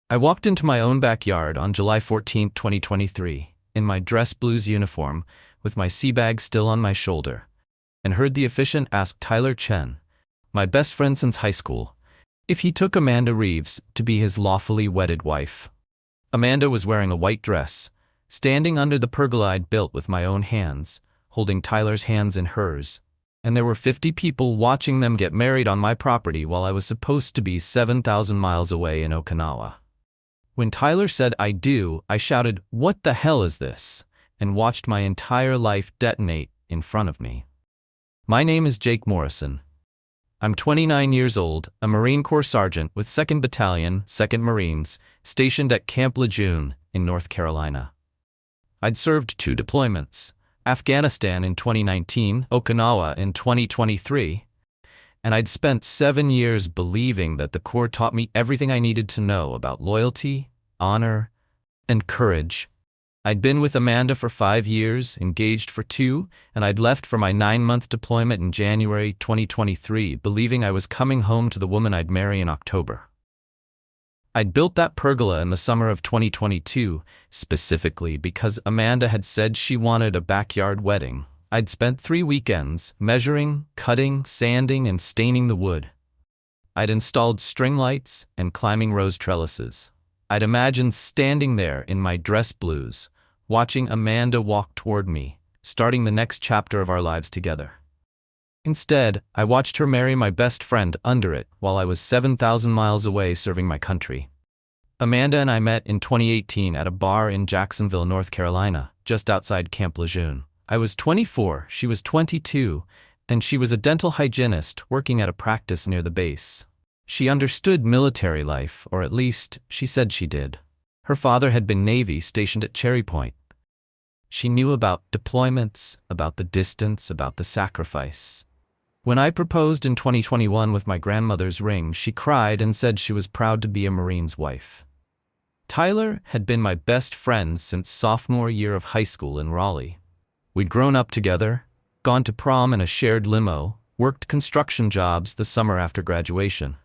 I walked into my own backyard on July 14, 2023, in my dress blues uniform, with my seabag still on my shoulder, and heard the officiant ask Tyler Chen, my best friend since high school, if he took Amanda Reeves to be his lawfully wedded wife. Amanda was wearing a white dress, standing under the pergola I'd built with my own hands, holding Tyler's hands in hers, and there were 50 people watching them get married on my property while I was supposed to be 7,000 miles away in Okinawa. When Tyler said "I do," I shouted, "What the hell is this?" and watched my entire life detonate in front of me. My name is Jake Morrison. I'm 29 years old, a Marine Corps sergeant with 2nd Battalion, 2nd Marines, stationed at Camp Lejeune in North Carolina. I'd served 2 deployments, Afghanistan in 2019, Okinawa in 2023, and I'd spent 7 years believing that the Corps taught me everything I needed to know about loyalty, honor, and courage. I'd been with Amanda for 5 years, engaged for 2, and I'd left for my 9-month deployment in January 2023, believing I was coming home to the woman I'd marry in October. I'd built that pergola in the summer of 2022, specifically because Amanda had said she wanted a backyard wedding. I'd spent 3 weekends measuring, cutting, sanding, and staining the wood. I'd installed string lights and climbing rose trellises. I'd imagined standing there in my dress blues, watching Amanda walk toward me, starting the next chapter of our lives together. Instead, I watched her marry my best friend under it while I was 7,000 miles away serving my country. Amanda and I met in 2018 at a bar in Jacksonville, North Carolina, just outside Camp Lejeune. I was 24, she was 22, and she was a dental hygienist working at a practice near the base. She understood military life, or at least, she said she did. Her father had been Navy, stationed at Cherry Point. She knew about deployments, about the distance, about the sacrifice. When I proposed in 2021 with my grandmother's ring, she cried and said she was proud to be a Marine's wife. Tyler had been my best friend since sophomore year of high school in Raleigh. We'd grown up together, gone to prom in a shared limo, worked construction jobs the summer after graduation.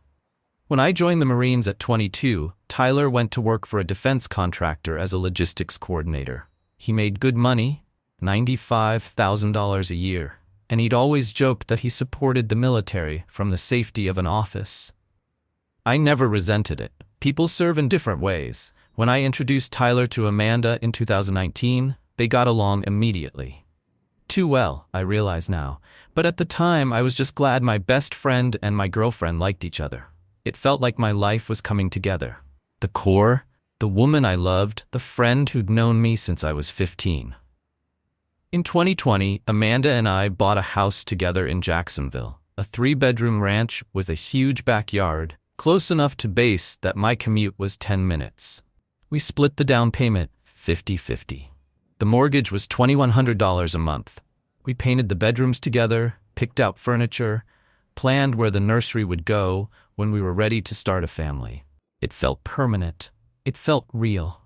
When I joined the Marines at 22, Tyler went to work for a defense contractor as a logistics coordinator. He made good money, $95,000 a year, and he'd always joked that he supported the military from the safety of an office. I never resented it. People serve in different ways. When I introduced Tyler to Amanda in 2019, they got along immediately. Too well, I realize now, but at the time I was just glad my best friend and my girlfriend liked each other. It felt like my life was coming together. The Corps, the woman I loved, the friend who'd known me since I was 15. In 2020, Amanda and I bought a house together in Jacksonville, a 3-bedroom ranch with a huge backyard, close enough to base that my commute was 10 minutes. We split the down payment 50-50. The mortgage was $2,100 a month. We painted the bedrooms together, picked out furniture, planned where the nursery would go when we were ready to start a family. It felt permanent. It felt real.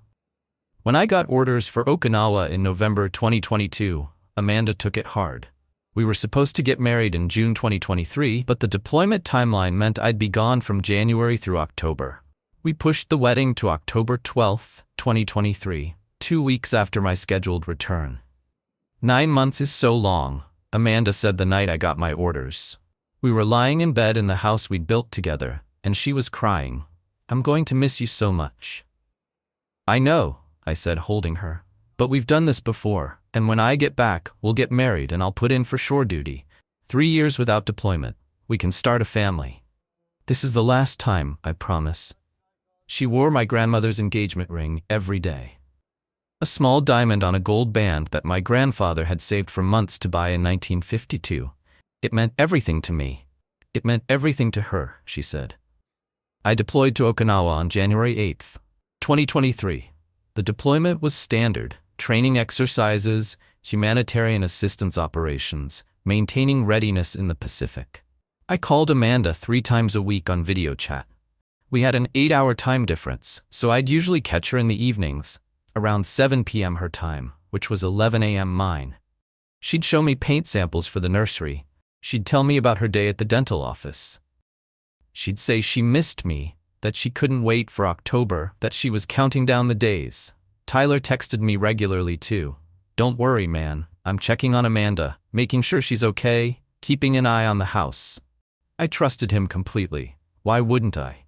When I got orders for Okinawa in November 2022, Amanda took it hard. We were supposed to get married in June 2023, but the deployment timeline meant I'd be gone from January through October. We pushed the wedding to October 12, 2023, 2 weeks after my scheduled return. 9 months is so long, Amanda said the night I got my orders. We were lying in bed in the house we'd built together, and she was crying. "I'm going to miss you so much." "I know," I said, holding her. "But we've done this before, and when I get back, we'll get married and I'll put in for shore duty. 3 years without deployment. We can start a family. This is the last time, I promise." She wore my grandmother's engagement ring every day. A small diamond on a gold band that my grandfather had saved for months to buy in 1952. It meant everything to me. It meant everything to her, she said. I deployed to Okinawa on January 8, 2023. The deployment was standard: training exercises, humanitarian assistance operations, maintaining readiness in the Pacific. I called Amanda 3 times a week on video chat. We had an 8-hour time difference, so I'd usually catch her in the evenings, around 7 p.m. her time, which was 11 a.m. mine. She'd show me paint samples for the nursery. She'd tell me about her day at the dental office. She'd say she missed me, that she couldn't wait for October, that she was counting down the days. Tyler texted me regularly too. "Don't worry, man. I'm checking on Amanda, making sure she's okay, keeping an eye on the house." I trusted him completely. Why wouldn't I?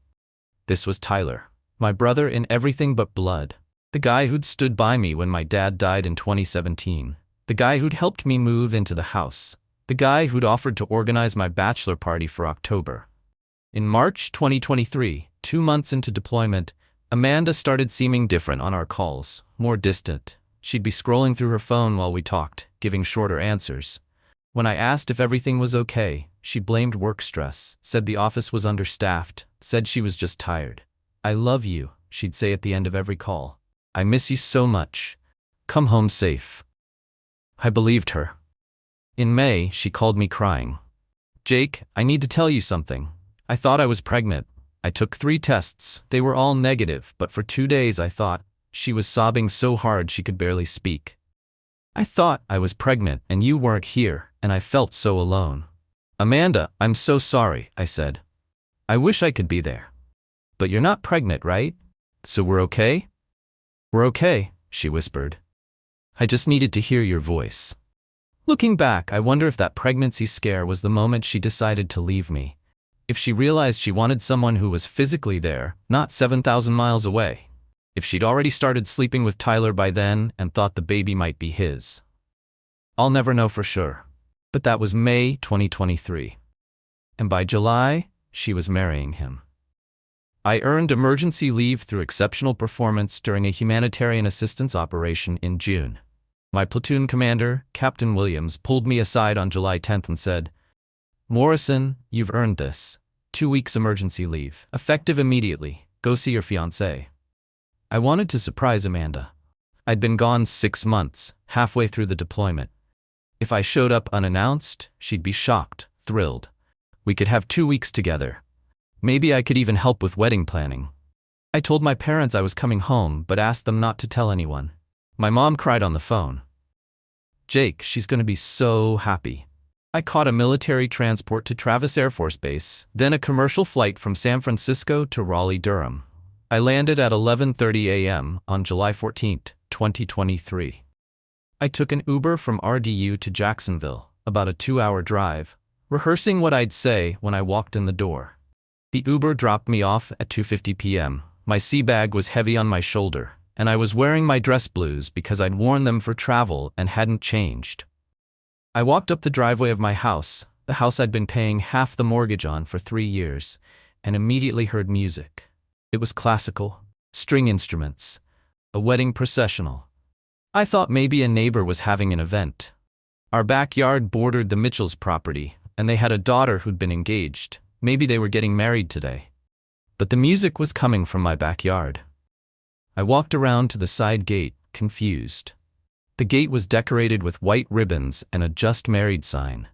This was Tyler, my brother in everything but blood. The guy who'd stood by me when my dad died in 2017. The guy who'd helped me move into the house. The guy who'd offered to organize my bachelor party for October. In March 2023, 2 months into deployment, Amanda started seeming different on our calls, more distant. She'd be scrolling through her phone while we talked, giving shorter answers. When I asked if everything was okay, she blamed work stress, said the office was understaffed, said she was just tired. "I love you," she'd say at the end of every call. "I miss you so much. Come home safe." I believed her. In May, she called me crying. "Jake, I need to tell you something. I thought I was pregnant. I took 3 tests. They were all negative, but for 2 days I thought." She was sobbing so hard she could barely speak. "I thought I was pregnant and you weren't here, and I felt so alone." "Amanda, I'm so sorry," I said. "I wish I could be there." "But you're not pregnant, right? So we're okay?" "We're okay," she whispered. "I just needed to hear your voice." Looking back, I wonder if that pregnancy scare was the moment she decided to leave me. If she realized she wanted someone who was physically there, not 7,000 miles away. If she'd already started sleeping with Tyler by then and thought the baby might be his. I'll never know for sure. But that was May 2023. And by July, she was marrying him. I earned emergency leave through exceptional performance during a humanitarian assistance operation in June. My platoon commander, Captain Williams, pulled me aside on July 10th and said, "Morrison, you've earned this. 2 weeks emergency leave, effective immediately. Go see your fiancée." I wanted to surprise Amanda. I'd been gone 6 months, halfway through the deployment. If I showed up unannounced, she'd be shocked, thrilled. We could have 2 weeks together. Maybe I could even help with wedding planning. I told my parents I was coming home, but asked them not to tell anyone. My mom cried on the phone. "Jake, she's going to be so happy." I caught a military transport to Travis Air Force Base, then a commercial flight from San Francisco to Raleigh-Durham. I landed at 11:30 a.m. on July 14, 2023. I took an Uber from RDU to Jacksonville, about a 2-hour drive, rehearsing what I'd say when I walked in the door. The Uber dropped me off at 2:50 p.m. My seabag was heavy on my shoulder, and I was wearing my dress blues because I'd worn them for travel and hadn't changed. I walked up the driveway of my house, the house I'd been paying half the mortgage on for 3 years, and immediately heard music. It was classical, string instruments, a wedding processional. I thought maybe a neighbor was having an event. Our backyard bordered the Mitchell's property, and they had a daughter who'd been engaged. Maybe they were getting married today. But the music was coming from my backyard. I walked around to the side gate, confused. The gate was decorated with white ribbons and a "Just Married" sign.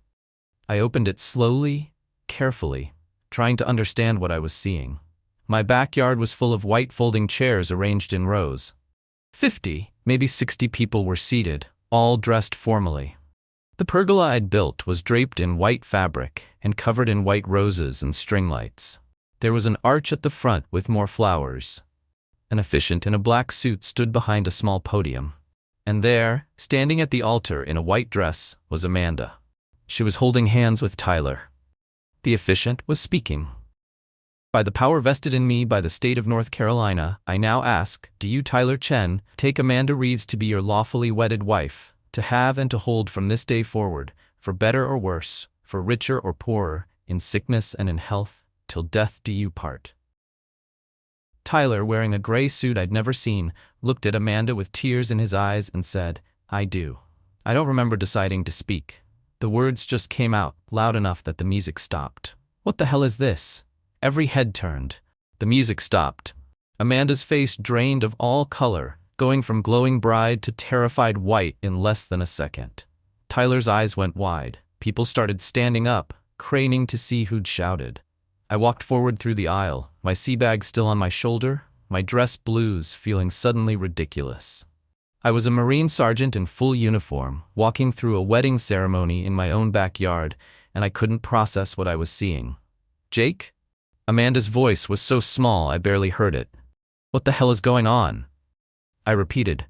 I opened it slowly, carefully, trying to understand what I was seeing. My backyard was full of white folding chairs arranged in rows. 50, maybe 60 people were seated, all dressed formally. The pergola I'd built was draped in white fabric and covered in white roses and string lights. There was an arch at the front with more flowers. An officiant in a black suit stood behind a small podium. And there, standing at the altar in a white dress, was Amanda. She was holding hands with Tyler. The officiant was speaking. "By the power vested in me by the state of North Carolina, I now ask, do you, Tyler Chen, take Amanda Reeves to be your lawfully wedded wife, to have and to hold from this day forward, for better or worse, for richer or poorer, in sickness and in health, till death do you part?" Tyler, wearing a gray suit I'd never seen, looked at Amanda with tears in his eyes and said, "I do." I don't remember deciding to speak. The words just came out, loud enough that the music stopped. What the hell is this? Every head turned. The music stopped. Amanda's face drained of all color, going from glowing bride to terrified white in less than a second. Tyler's eyes went wide. People started standing up, craning to see who'd shouted. I walked forward through the aisle, my seabag still on my shoulder, my dress blues feeling suddenly ridiculous. I was a Marine sergeant in full uniform, walking through a wedding ceremony in my own backyard, and I couldn't process what I was seeing. "Jake?" Amanda's voice was so small I barely heard it. What the hell is going on? I repeated.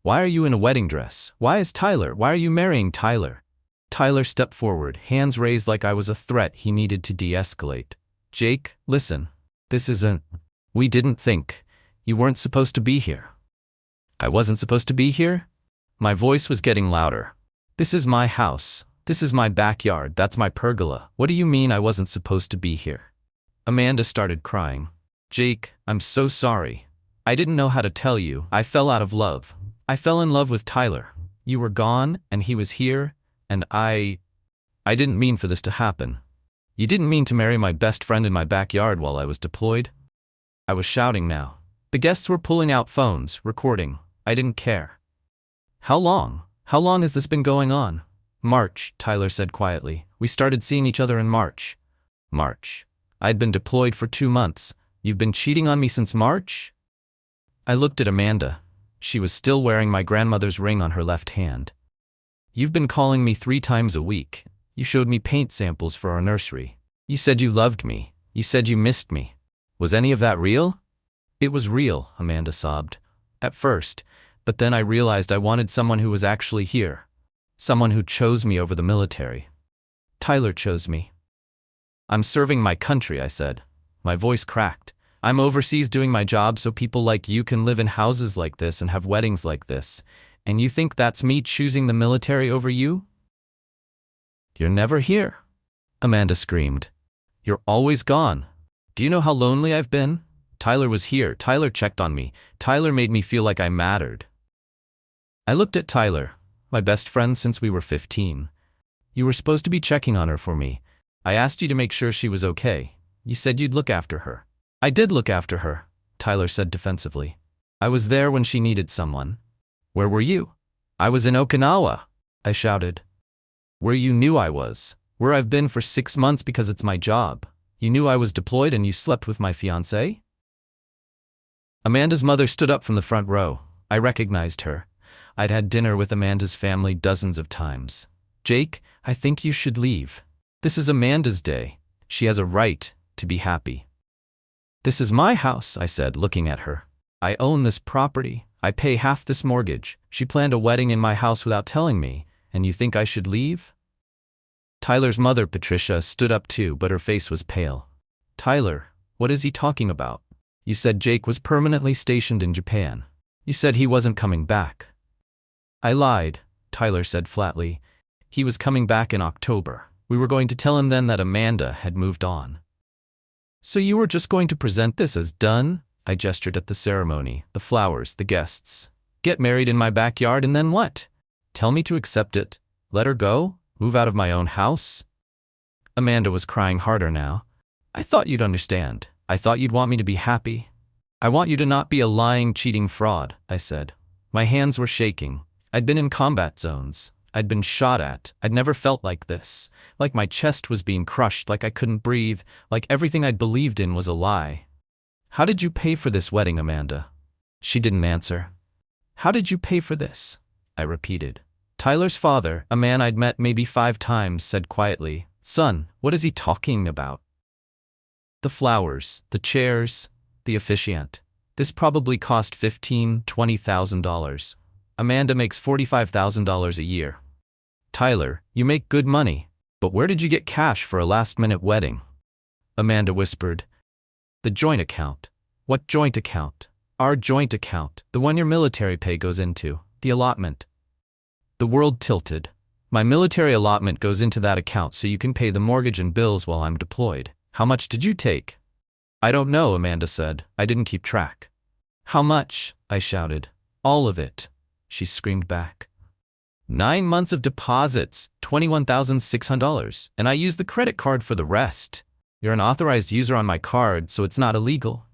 Why are you in a wedding dress? Why are you marrying Tyler? Tyler stepped forward, hands raised like I was a threat he needed to de-escalate. Jake, listen. This isn't… We didn't think. You weren't supposed to be here. I wasn't supposed to be here? My voice was getting louder. This is my house. This is my backyard. That's my pergola. What do you mean I wasn't supposed to be here? Amanda started crying. Jake, I'm so sorry. I didn't know how to tell you. I fell out of love. I fell in love with Tyler. You were gone, and he was here, and I didn't mean for this to happen. You didn't mean to marry my best friend in my backyard while I was deployed? I was shouting now. The guests were pulling out phones, recording. I didn't care. How long? How long has this been going on? March, Tyler said quietly. We started seeing each other in March. March. I'd been deployed for 2 months. You've been cheating on me since March? I looked at Amanda. She was still wearing my grandmother's ring on her left hand. You've been calling me 3 times a week. You showed me paint samples for our nursery. You said you loved me. You said you missed me. Was any of that real? It was real, Amanda sobbed. At first, but then I realized I wanted someone who was actually here. Someone who chose me over the military. Tyler chose me. I'm serving my country, I said. My voice cracked. I'm overseas doing my job so people like you can live in houses like this and have weddings like this. And you think that's me choosing the military over you? You're never here, Amanda screamed. You're always gone. Do you know how lonely I've been? Tyler was here. Tyler checked on me. Tyler made me feel like I mattered. I looked at Tyler, my best friend since we were 15. You were supposed to be checking on her for me. I asked you to make sure she was okay. You said you'd look after her. I did look after her, Tyler said defensively. I was there when she needed someone. Where were you? I was in Okinawa, I shouted. Where you knew I was. Where I've been for 6 months because it's my job. You knew I was deployed and you slept with my fiancée? Amanda's mother stood up from the front row. I recognized her. I'd had dinner with Amanda's family dozens of times. Jake, I think you should leave. This is Amanda's day. She has a right to be happy. This is my house, I said, looking at her. I own this property. I pay half this mortgage. She planned a wedding in my house without telling me, and you think I should leave? Tyler's mother, Patricia, stood up too, but her face was pale. Tyler, what is he talking about? You said Jake was permanently stationed in Japan. You said he wasn't coming back. I lied, Tyler said flatly. He was coming back in October. We were going to tell him then that Amanda had moved on. So you were just going to present this as done? I gestured at the ceremony, the flowers, the guests. Get married in my backyard and then what? Tell me to accept it? Let her go? Move out of my own house? Amanda was crying harder now. I thought you'd understand. I thought you'd want me to be happy. I want you to not be a lying, cheating fraud, I said. My hands were shaking. I'd been in combat zones. I'd been shot at. I'd never felt like this. Like my chest was being crushed, like I couldn't breathe, like everything I'd believed in was a lie. How did you pay for this wedding, Amanda? She didn't answer. How did you pay for this? I repeated. Tyler's father, a man I'd met maybe 5 times, said quietly, Son, what is he talking about? The flowers, the chairs, the officiant. This probably cost $15,000, $20,000. Amanda makes $45,000 a year. Tyler, you make good money, but where did you get cash for a last-minute wedding? Amanda whispered. The joint account. What joint account? Our joint account, the one your military pay goes into, the allotment. The world tilted. My military allotment goes into that account so you can pay the mortgage and bills while I'm deployed. How much did you take? I don't know, Amanda said. I didn't keep track. How much? I shouted. All of it, she screamed back. 9 months of deposits, $21,600, and I used the credit card for the rest. You're an authorized user on my card, so it's not illegal.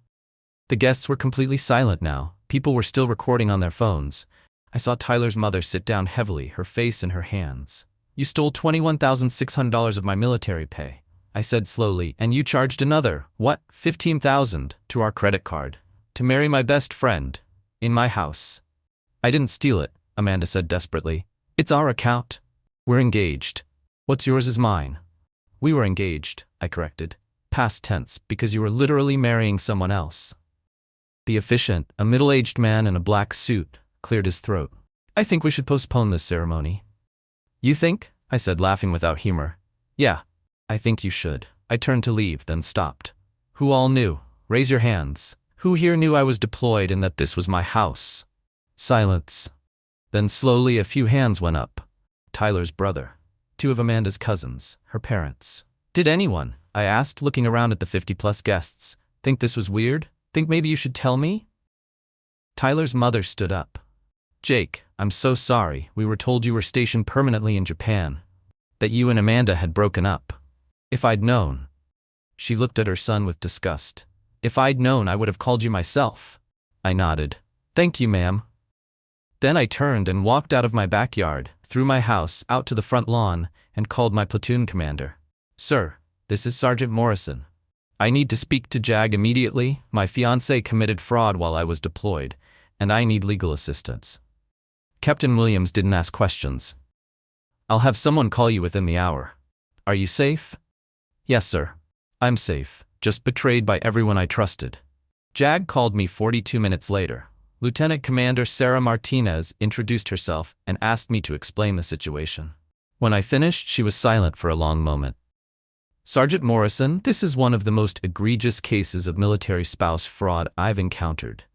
The guests were completely silent now. People were still recording on their phones. I saw Tyler's mother sit down heavily, her face in her hands. You stole $21,600 of my military pay, I said slowly, and you charged another, what, $15,000 to our credit card, to marry my best friend, in my house. I didn't steal it, Amanda said desperately. It's our account. We're engaged. What's yours is mine. We were engaged, I corrected. past tense, because you were literally marrying someone else. The officiant, a middle-aged man in a black suit, cleared his throat. I think we should postpone this ceremony. You think? I said, laughing without humor. Yeah, I think you should. I turned to leave, then stopped. Who all knew? Raise your hands. Who here knew I was deployed and that this was my house? Silence. Then slowly a few hands went up. Tyler's brother. 2 of Amanda's cousins, her parents. Did anyone, I asked, looking around at the 50-plus guests, think this was weird? Think maybe you should tell me? Tyler's mother stood up. Jake, I'm so sorry. We were told you were stationed permanently in Japan. That you and Amanda had broken up. If I'd known. She looked at her son with disgust. If I'd known, I would have called you myself. I nodded. Thank you, ma'am. Then I turned and walked out of my backyard, through my house, out to the front lawn, and called my platoon commander. Sir, this is Sergeant Morrison. I need to speak to JAG immediately. My fiancée committed fraud while I was deployed, and I need legal assistance. Captain Williams didn't ask questions. I'll have someone call you within the hour. Are you safe? Yes, sir. I'm safe, just betrayed by everyone I trusted. JAG called me 42 minutes later. Lieutenant Commander Sarah Martinez introduced herself and asked me to explain the situation. When I finished, she was silent for a long moment. Sergeant Morrison, this is one of the most egregious cases of military spouse fraud I've encountered.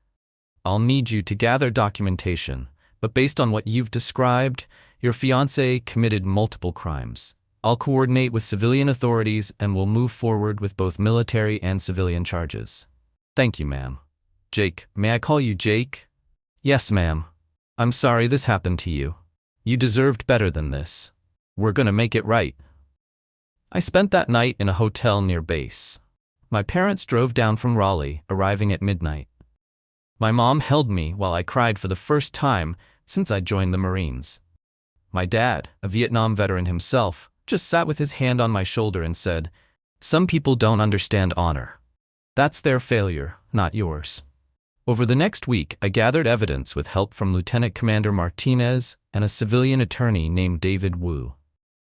I'll need you to gather documentation, but based on what you've described, your fiancé committed multiple crimes. I'll coordinate with civilian authorities and will move forward with both military and civilian charges. Thank you, ma'am. Jake, may I call you Jake? Yes, ma'am. I'm sorry this happened to you. You deserved better than this. We're gonna make it right. I spent that night in a hotel near base. My parents drove down from Raleigh, arriving at midnight. My mom held me while I cried for the first time since I joined the Marines. My dad, a Vietnam veteran himself, just sat with his hand on my shoulder and said, "Some people don't understand honor. That's their failure, not yours." Over the next week, I gathered evidence with help from Lieutenant Commander Martinez and a civilian attorney named David Wu.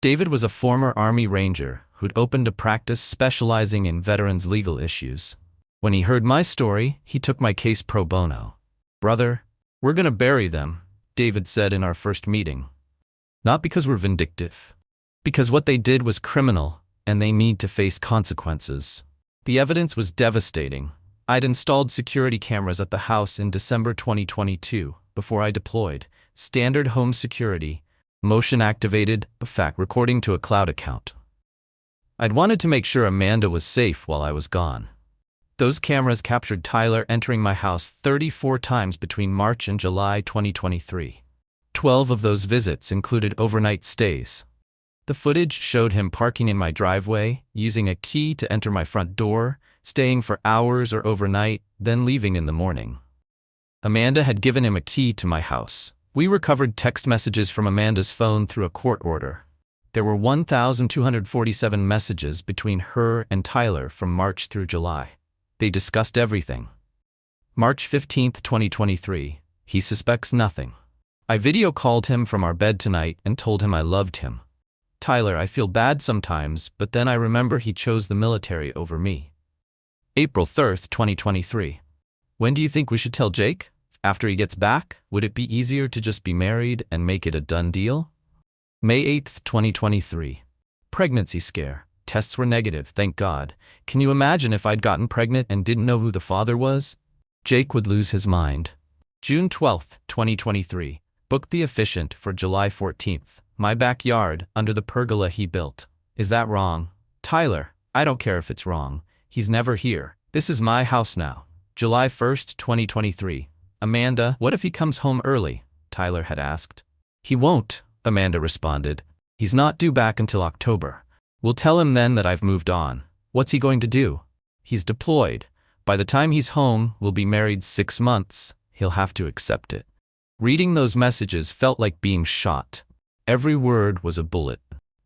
David was a former Army Ranger who'd opened a practice specializing in veterans' legal issues. When he heard my story, he took my case pro bono. "Brother, we're gonna bury them," David said in our first meeting. "Not because we're vindictive. Because what they did was criminal, and they need to face consequences." The evidence was devastating. I'd installed security cameras at the house in December 2022, before I deployed. Standard home security, motion-activated, fact recording to a cloud account. I'd wanted to make sure Amanda was safe while I was gone. Those cameras captured Tyler entering my house 34 times between March and July 2023. 12 of those visits included overnight stays. The footage showed him parking in my driveway, using a key to enter my front door, staying for hours or overnight, then leaving in the morning. Amanda had given him a key to my house. We recovered text messages from Amanda's phone through a court order. There were 1,247 messages between her and Tyler from March through July. They discussed everything. March 15, 2023. He suspects nothing. I video called him from our bed tonight and told him I loved him. Tyler, I feel bad sometimes, but then I remember he chose the military over me. April 3, 2023. When do you think we should tell Jake? After he gets back? Would it be easier to just be married and make it a done deal? May 8, 2023. Pregnancy scare. Tests were negative, thank God. Can you imagine if I'd gotten pregnant and didn't know who the father was? Jake would lose his mind. June 12, 2023. Booked the officiant for July 14th. My backyard, under the pergola he built. Is that wrong? Tyler, I don't care if it's wrong. He's never here. This is my house now. July 1st, 2023. Amanda, what if he comes home early? Tyler had asked. He won't, Amanda responded. He's not due back until October. We'll tell him then that I've moved on. What's he going to do? He's deployed. By the time he's home, we'll be married 6 months. He'll have to accept it. Reading those messages felt like being shot. Every word was a bullet.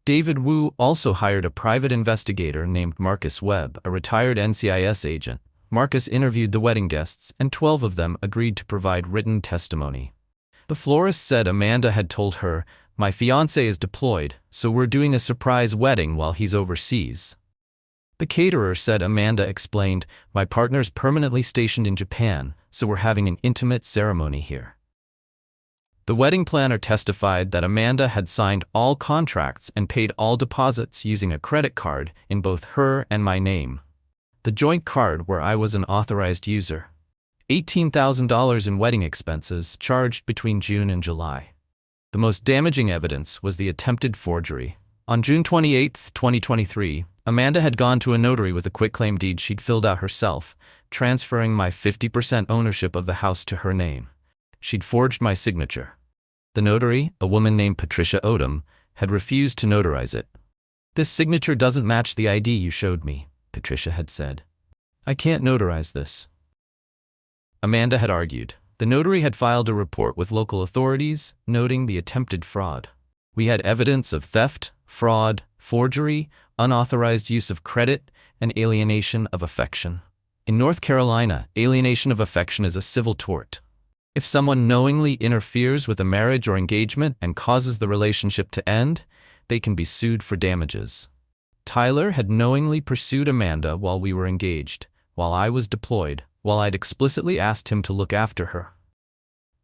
David Wu also hired a private investigator named Marcus Webb, a retired NCIS agent. Marcus interviewed the wedding guests, and 12 of them agreed to provide written testimony. The florist said Amanda had told her, "My fiancé is deployed, so we're doing a surprise wedding while he's overseas." The caterer said Amanda explained, "My partner's permanently stationed in Japan, so we're having an intimate ceremony here." The wedding planner testified that Amanda had signed all contracts and paid all deposits using a credit card in both her and my name. The joint card where I was an authorized user. $18,000 in wedding expenses charged between June and July. The most damaging evidence was the attempted forgery. On June 28, 2023, Amanda had gone to a notary with a quitclaim deed she'd filled out herself, transferring my 50% ownership of the house to her name. She'd forged my signature. The notary, a woman named Patricia Odom, had refused to notarize it. "This signature doesn't match the ID you showed me," Patricia had said. "I can't notarize this." Amanda had argued. The notary had filed a report with local authorities, noting the attempted fraud. "We had evidence of theft, fraud, forgery, unauthorized use of credit, and alienation of affection. In North Carolina, alienation of affection is a civil tort. If someone knowingly interferes with a marriage or engagement and causes the relationship to end, they can be sued for damages." Tyler had knowingly pursued Amanda while we were engaged, while I was deployed, while I'd explicitly asked him to look after her.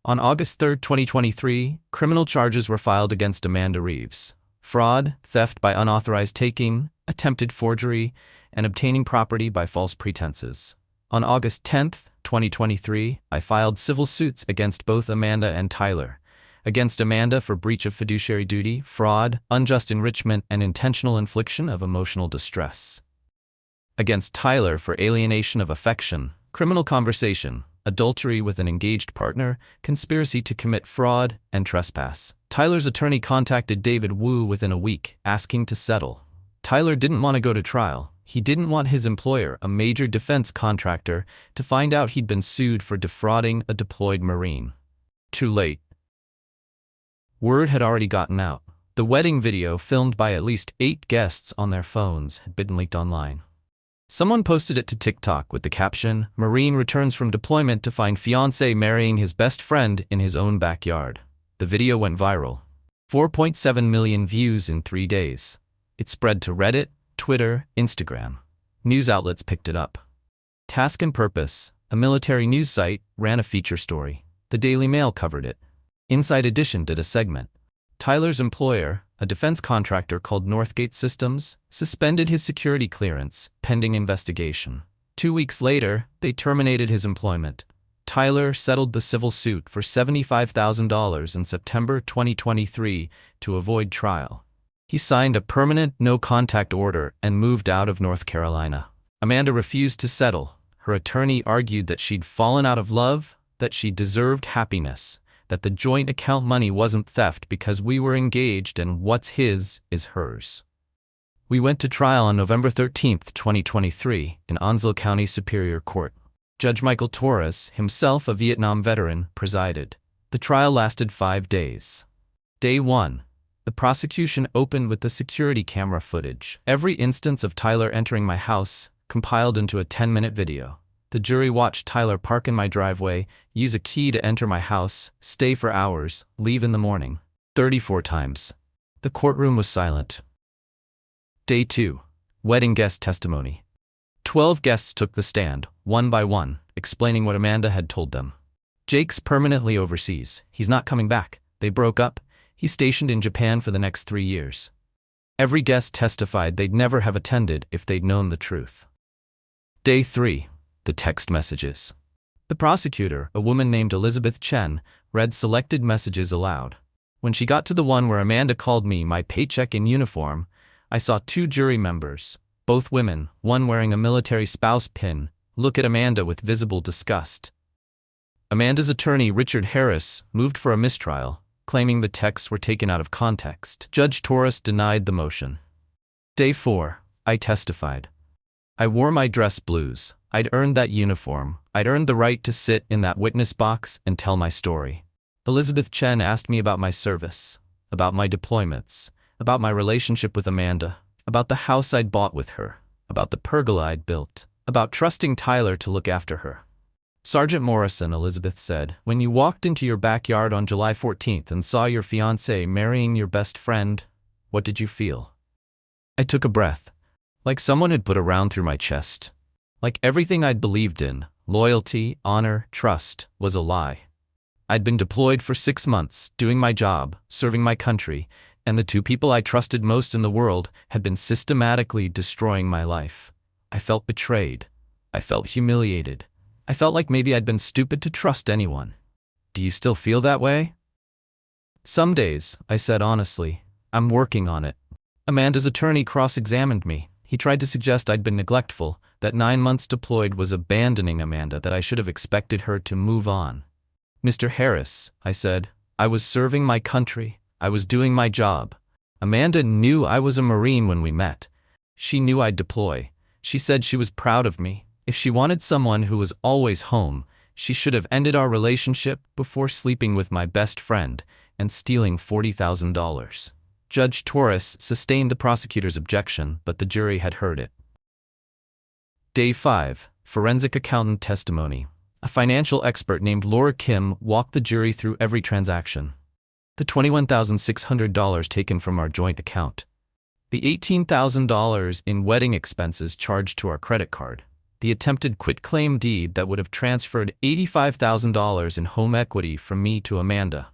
On August 3, 2023, criminal charges were filed against Amanda Reeves. Fraud, theft by unauthorized taking, attempted forgery, and obtaining property by false pretenses. On August 10, 2023, I filed civil suits against both Amanda and Tyler. Against Amanda for breach of fiduciary duty, fraud, unjust enrichment, and intentional infliction of emotional distress. Against Tyler for alienation of affection, criminal conversation, adultery with an engaged partner, conspiracy to commit fraud, and trespass. Tyler's attorney contacted David Wu within a week, asking to settle. Tyler didn't want to go to trial. He didn't want his employer, a major defense contractor, to find out he'd been sued for defrauding a deployed Marine. Too late. Word had already gotten out. The wedding video, filmed by at least 8 guests on their phones, had been leaked online. Someone posted it to TikTok with the caption, "Marine returns from deployment to find fiancé marrying his best friend in his own backyard." The video went viral. 4.7 million views in 3 days. It spread to Reddit, Twitter, Instagram. News outlets picked it up. Task and Purpose, a military news site, ran a feature story. The Daily Mail covered it. Inside Edition did a segment. Tyler's employer, a defense contractor called Northgate Systems, suspended his security clearance, pending investigation. 2 weeks later, they terminated his employment. Tyler settled the civil suit for $75,000 in September 2023 to avoid trial. He signed a permanent no-contact order and moved out of North Carolina. Amanda refused to settle. Her attorney argued that she'd fallen out of love, that she deserved happiness, that the joint account money wasn't theft because we were engaged and what's his is hers. We went to trial on November 13, 2023, in Onslow County Superior Court. Judge Michael Torres, himself a Vietnam veteran, presided. The trial lasted 5 days. Day 1. The prosecution opened with the security camera footage. Every instance of Tyler entering my house, compiled into a 10-minute video. The jury watched Tyler park in my driveway, use a key to enter my house, stay for hours, leave in the morning. 34 times. The courtroom was silent. Day 2. Wedding guest testimony. 12 guests took the stand, one by one, explaining what Amanda had told them. "Jake's permanently overseas. He's not coming back. They broke up. He's stationed in Japan for the next 3 years." Every guest testified they'd never have attended if they'd known the truth. Day 3. The text messages. The prosecutor, a woman named Elizabeth Chen, read selected messages aloud. When she got to the one where Amanda called me my paycheck in uniform, I saw 2 jury members, both women, one wearing a military spouse pin, look at Amanda with visible disgust. Amanda's attorney, Richard Harris, moved for a mistrial, claiming the texts were taken out of context. Judge Torres denied the motion. Day 4. I testified. I wore my dress blues. I'd earned that uniform. I'd earned the right to sit in that witness box and tell my story. Elizabeth Chen asked me about my service, about my deployments, about my relationship with Amanda, about the house I'd bought with her, about the pergola I'd built, about trusting Tyler to look after her. "Sergeant Morrison," Elizabeth said, "when you walked into your backyard on July 14th and saw your fiancé marrying your best friend, what did you feel?" I took a breath. Like someone had put a round through my chest. Like everything I'd believed in, loyalty, honor, trust, was a lie. I'd been deployed for 6 months, doing my job, serving my country, and the two people I trusted most in the world had been systematically destroying my life. I felt betrayed. I felt humiliated. I felt like maybe I'd been stupid to trust anyone. Do you still feel that way? Some days, I said honestly. I'm working on it. Amanda's attorney cross-examined me. He tried to suggest I'd been neglectful, that 9 months deployed was abandoning Amanda, that I should have expected her to move on. Mr. Harris, I said, I was serving my country. I was doing my job. Amanda knew I was a Marine when we met. She knew I'd deploy. She said she was proud of me. If she wanted someone who was always home, she should have ended our relationship before sleeping with my best friend and stealing $40,000. Judge Torres sustained the prosecutor's objection, but the jury had heard it. Day 5. Forensic accountant testimony. A financial expert named Laura Kim walked the jury through every transaction. The $21,600 taken from our joint account. The $18,000 in wedding expenses charged to our credit card. The attempted quitclaim deed that would have transferred $85,000 in home equity from me to Amanda.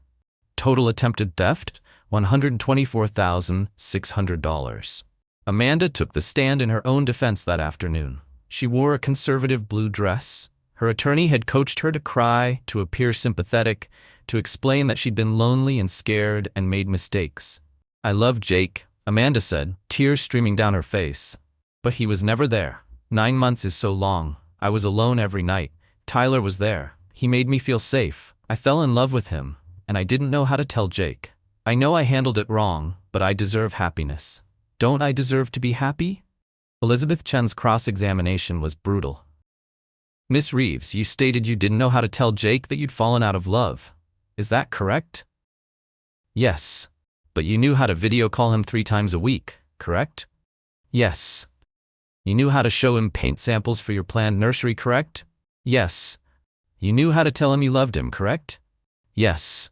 Total attempted theft, $124,600. Amanda took the stand in her own defense that afternoon. She wore a conservative blue dress. Her attorney had coached her to cry, to appear sympathetic, to explain that she'd been lonely and scared and made mistakes. I love Jake, Amanda said, tears streaming down her face. But he was never there. 9 months is so long. I was alone every night. Tyler was there. He made me feel safe. I fell in love with him, and I didn't know how to tell Jake. I know I handled it wrong, but I deserve happiness. Don't I deserve to be happy? Elizabeth Chen's cross-examination was brutal. Miss Reeves, you stated you didn't know how to tell Jake that you'd fallen out of love. Is that correct? Yes. But you knew how to video call him 3 times a week, correct? Yes. You knew how to show him paint samples for your planned nursery, correct? Yes. You knew how to tell him you loved him, correct? Yes.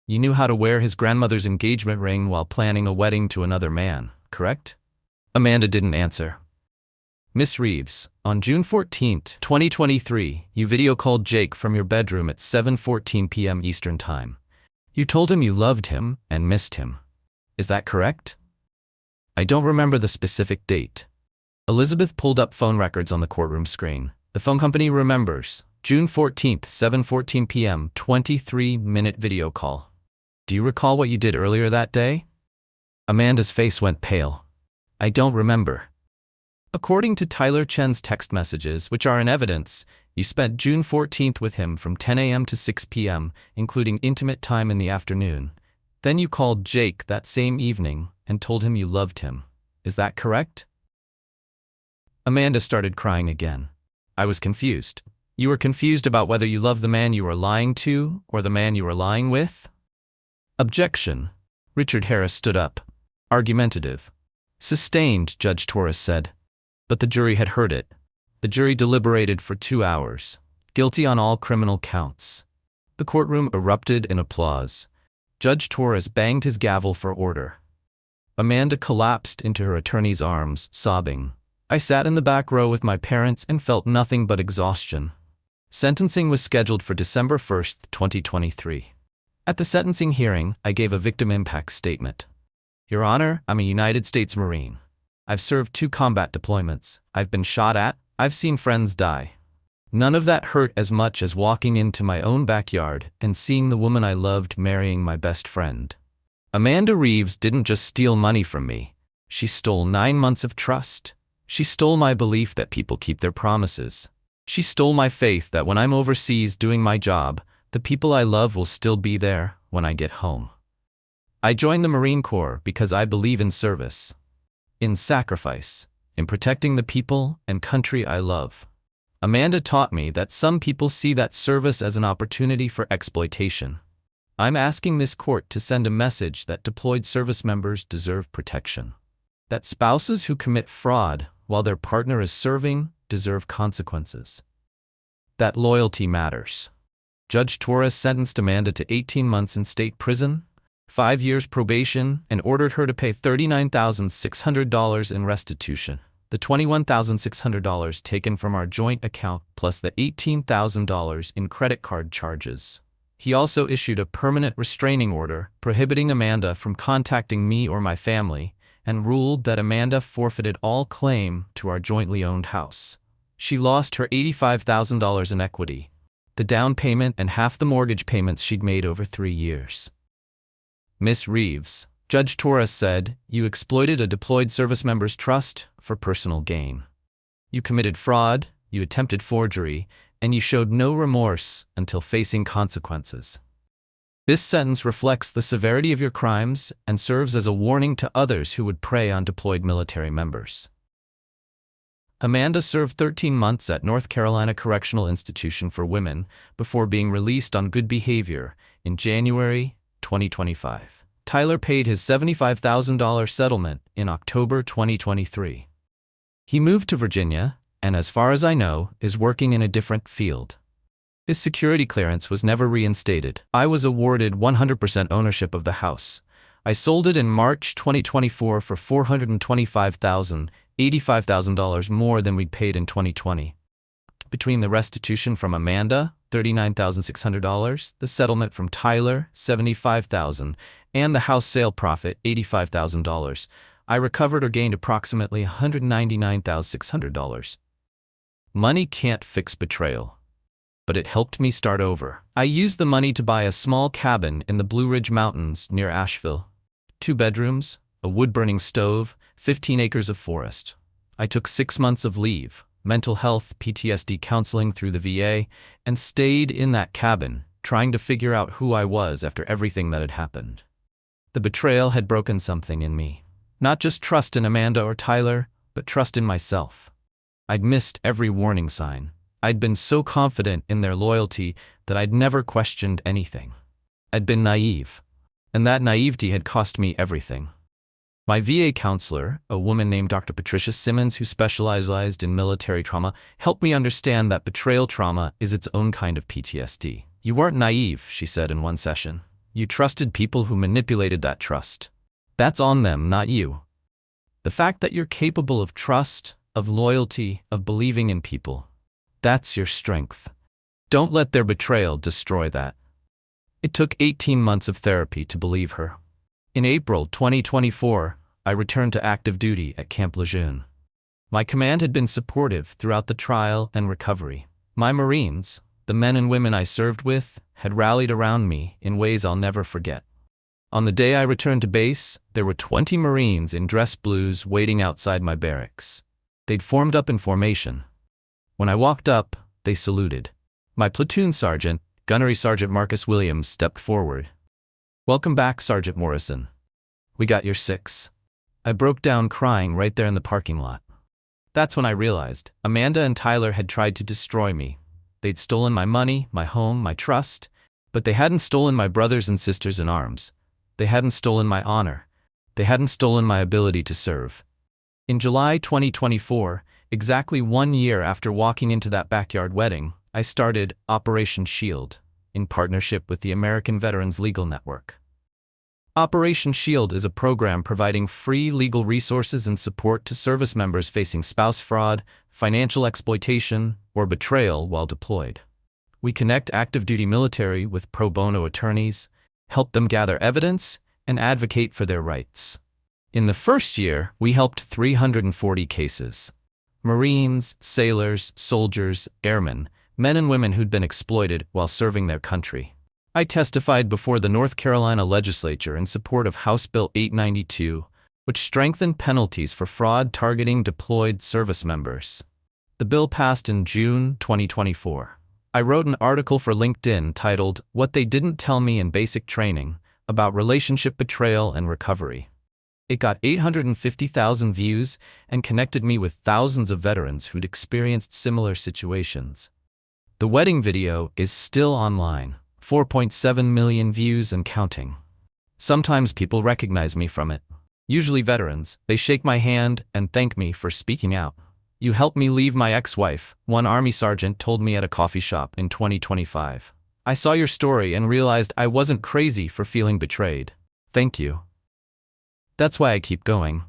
You knew how to wear his grandmother's engagement ring while planning a wedding to another man, correct? Amanda didn't answer. Miss Reeves, on June 14, 2023, you video called Jake from your bedroom at 7:14 p.m. Eastern Time. You told him you loved him and missed him. Is that correct? I don't remember the specific date. Elizabeth pulled up phone records on the courtroom screen. The phone company remembers. June 14th, 7:14 p.m., 23-minute video call. Do you recall what you did earlier that day? Amanda's face went pale. I don't remember. According to Tyler Chen's text messages, which are in evidence, you spent June 14th with him from 10 a.m. to 6 p.m., including intimate time in the afternoon. Then you called Jake that same evening and told him you loved him. Is that correct? Amanda started crying again. I was confused. You were confused about whether you loved the man you were lying to or the man you were lying with? Objection. Richard Harris stood up. Argumentative. Sustained, Judge Torres said. But the jury had heard it. The jury deliberated for 2 hours. Guilty on all criminal counts. The courtroom erupted in applause. Judge Torres banged his gavel for order. Amanda collapsed into her attorney's arms, sobbing. I sat in the back row with my parents and felt nothing but exhaustion. Sentencing was scheduled for December 1, 2023. At the sentencing hearing, I gave a victim impact statement. Your Honor, I'm a United States Marine. I've served 2 combat deployments. I've been shot at. I've seen friends die. None of that hurt as much as walking into my own backyard and seeing the woman I loved marrying my best friend. Amanda Reeves didn't just steal money from me. She stole 9 months of trust. She stole my belief that people keep their promises. She stole my faith that when I'm overseas doing my job, the people I love will still be there when I get home. I joined the Marine Corps because I believe in service, in sacrifice, in protecting the people and country I love. Amanda taught me that some people see that service as an opportunity for exploitation. I'm asking this court to send a message that deployed service members deserve protection. That spouses who commit fraud while their partner is serving deserve consequences. That loyalty matters. Judge Torres sentenced Amanda to 18 months in state prison, 5 years probation, and ordered her to pay $39,600 in restitution. the $21,600 taken from our joint account plus the $18,000 in credit card charges. He also issued a permanent restraining order prohibiting Amanda from contacting me or my family and ruled that Amanda forfeited all claim to our jointly owned house. She lost her $85,000 in equity, the down payment and half the mortgage payments she'd made over 3 years. Miss Reeves, Judge Torres said, you exploited a deployed service member's trust for personal gain. You committed fraud, you attempted forgery, and you showed no remorse until facing consequences. This sentence reflects the severity of your crimes and serves as a warning to others who would prey on deployed military members. Amanda served 13 months at North Carolina Correctional Institution for Women before being released on good behavior in January 2025. Tyler paid his $75,000 settlement in October 2023. He moved to Virginia and, as far as I know, is working in a different field. His security clearance was never reinstated. I was awarded 100% ownership of the house. I sold it in March 2024 for $425,000, $85,000 more than we'd paid in 2020. Between the restitution from Amanda, $39,600, the settlement from Tyler, $75,000, and the house sale profit, $85,000, I recovered or gained approximately $199,600. Money can't fix betrayal, but it helped me start over. I used the money to buy a small cabin in the Blue Ridge Mountains near Asheville. 2 bedrooms, a wood-burning stove, 15 acres of forest. I took 6 months of leave, mental health, PTSD counseling through the VA, and stayed in that cabin, trying to figure out who I was after everything that had happened. The betrayal had broken something in me. Not just trust in Amanda or Tyler, but trust in myself. I'd missed every warning sign. I'd been so confident in their loyalty that I'd never questioned anything. I'd been naive, and that naivety had cost me everything. My VA counselor, a woman named Dr. Patricia Simmons who specialized in military trauma, helped me understand that betrayal trauma is its own kind of PTSD. You weren't naive, she said in one session. You trusted people who manipulated that trust. That's on them, not you. The fact that you're capable of trust, of loyalty, of believing in people, that's your strength. Don't let their betrayal destroy that. It took 18 months of therapy to believe her. In April 2024, I returned to active duty at Camp Lejeune. My command had been supportive throughout the trial and recovery. My Marines, the men and women I served with, had rallied around me in ways I'll never forget. On the day I returned to base, there were 20 Marines in dress blues waiting outside my barracks. They'd formed up in formation. When I walked up, they saluted. My platoon sergeant, Gunnery Sergeant Marcus Williams, stepped forward. Welcome back, Sergeant Morrison. We got your 6. I broke down crying right there in the parking lot. That's when I realized Amanda and Tyler had tried to destroy me. They'd stolen my money, my home, my trust, but they hadn't stolen my brothers and sisters in arms. They hadn't stolen my honor. They hadn't stolen my ability to serve. In July 2024, exactly 1 year after walking into that backyard wedding, I started Operation Shield, in partnership with the American Veterans Legal Network. Operation Shield is a program providing free legal resources and support to service members facing spouse fraud, financial exploitation, or betrayal while deployed. We connect active duty military with pro bono attorneys, help them gather evidence, and advocate for their rights. In the first year, we helped 340 cases. Marines, sailors, soldiers, airmen, men and women who'd been exploited while serving their country. I testified before the North Carolina legislature in support of House Bill 892, which strengthened penalties for fraud targeting deployed service members. The bill passed in June 2024. I wrote an article for LinkedIn titled, "What They Didn't Tell Me in Basic Training," about relationship betrayal and recovery. It got 850,000 views and connected me with thousands of veterans who'd experienced similar situations. The wedding video is still online, 4.7 million views and counting. Sometimes people recognize me from it. Usually veterans, they shake my hand and thank me for speaking out. "You helped me leave my ex-wife," one Army sergeant told me at a coffee shop in 2025. "I saw your story and realized I wasn't crazy for feeling betrayed. Thank you." That's why I keep going.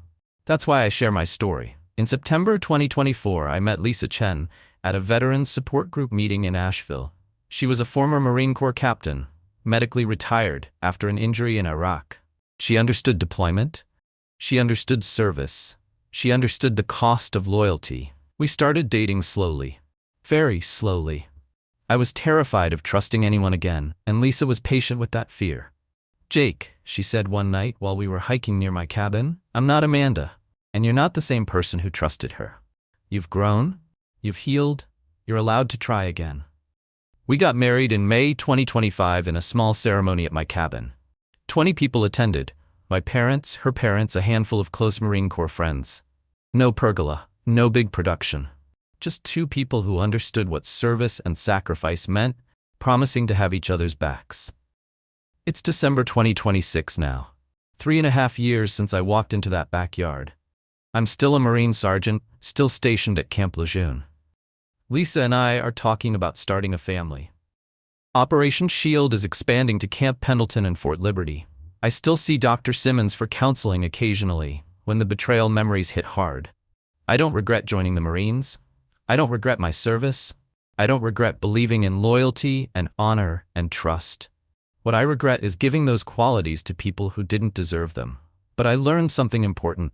That's why I share my story. In September 2024, I met Lisa Chen at a Veterans Support Group meeting in Asheville. She was a former Marine Corps captain, medically retired after an injury in Iraq. She understood deployment. She understood service. She understood the cost of loyalty. We started dating slowly. Very slowly. I was terrified of trusting anyone again, and Lisa was patient with that fear. "Jake," she said one night while we were hiking near my cabin, "I'm not Amanda, and you're not the same person who trusted her. You've grown, you've healed, you're allowed to try again." We got married in May 2025 in a small ceremony at my cabin. 20 people attended: my parents, her parents, a handful of close Marine Corps friends. No pergola, no big production. Just two people who understood what service and sacrifice meant, promising to have each other's backs. It's December 2026 now. 3.5 years since I walked into that backyard. I'm still a Marine sergeant, still stationed at Camp Lejeune. Lisa and I are talking about starting a family. Operation SHIELD is expanding to Camp Pendleton and Fort Liberty. I still see Dr. Simmons for counseling occasionally when the betrayal memories hit hard. I don't regret joining the Marines. I don't regret my service. I don't regret believing in loyalty and honor and trust. What I regret is giving those qualities to people who didn't deserve them. But I learned something important.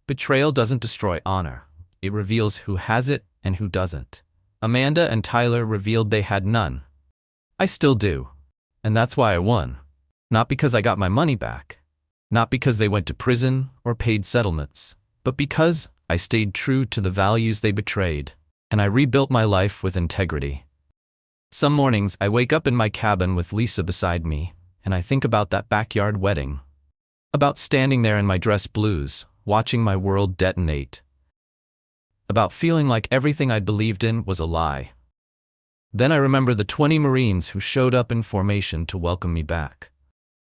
Betrayal doesn't destroy honor. It reveals who has it and who doesn't. Amanda and Tyler revealed they had none. I still do. And that's why I won. Not because I got my money back. Not because they went to prison or paid settlements. But because I stayed true to the values they betrayed. And I rebuilt my life with integrity. Some mornings I wake up in my cabin with Lisa beside me, and I think about that backyard wedding. About standing there in my dress blues, watching my world detonate. About feeling like everything I'd believed in was a lie. Then I remember the 20 Marines who showed up in formation to welcome me back.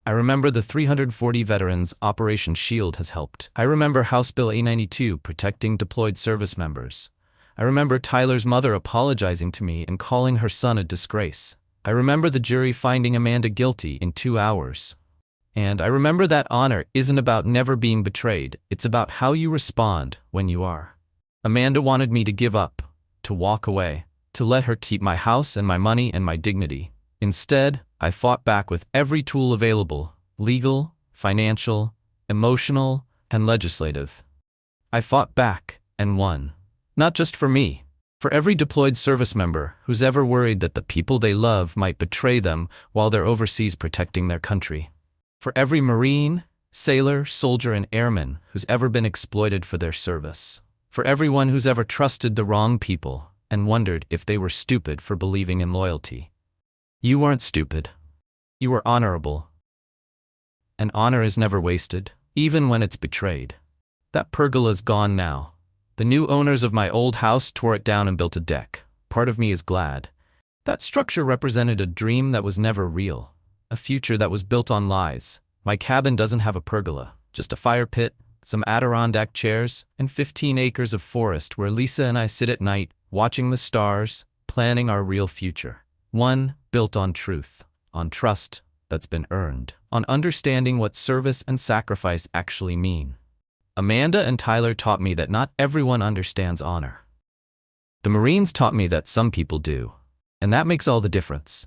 I remember the 340 veterans Operation SHIELD has helped. I remember House Bill A92 protecting deployed service members. I remember Tyler's mother apologizing to me and calling her son a disgrace. I remember the jury finding Amanda guilty in 2 hours. And I remember that honor isn't about never being betrayed, it's about how you respond when you are. Amanda wanted me to give up, to walk away, to let her keep my house and my money and my dignity. Instead, I fought back with every tool available: legal, financial, emotional, and legislative. I fought back and won. Not just for me, for every deployed service member who's ever worried that the people they love might betray them while they're overseas protecting their country. For every Marine, sailor, soldier, and airman who's ever been exploited for their service. For everyone who's ever trusted the wrong people and wondered if they were stupid for believing in loyalty. You weren't stupid. You were honorable. And honor is never wasted, even when it's betrayed. That pergola's gone now. The new owners of my old house tore it down and built a deck. Part of me is glad. That structure represented a dream that was never real, a future that was built on lies. My cabin doesn't have a pergola, just a fire pit, some Adirondack chairs, and 15 acres of forest where Lisa and I sit at night, watching the stars, planning our real future. One built on truth, on trust that's been earned, on understanding what service and sacrifice actually mean. Amanda and Tyler taught me that not everyone understands honor. The Marines taught me that some people do, and that makes all the difference.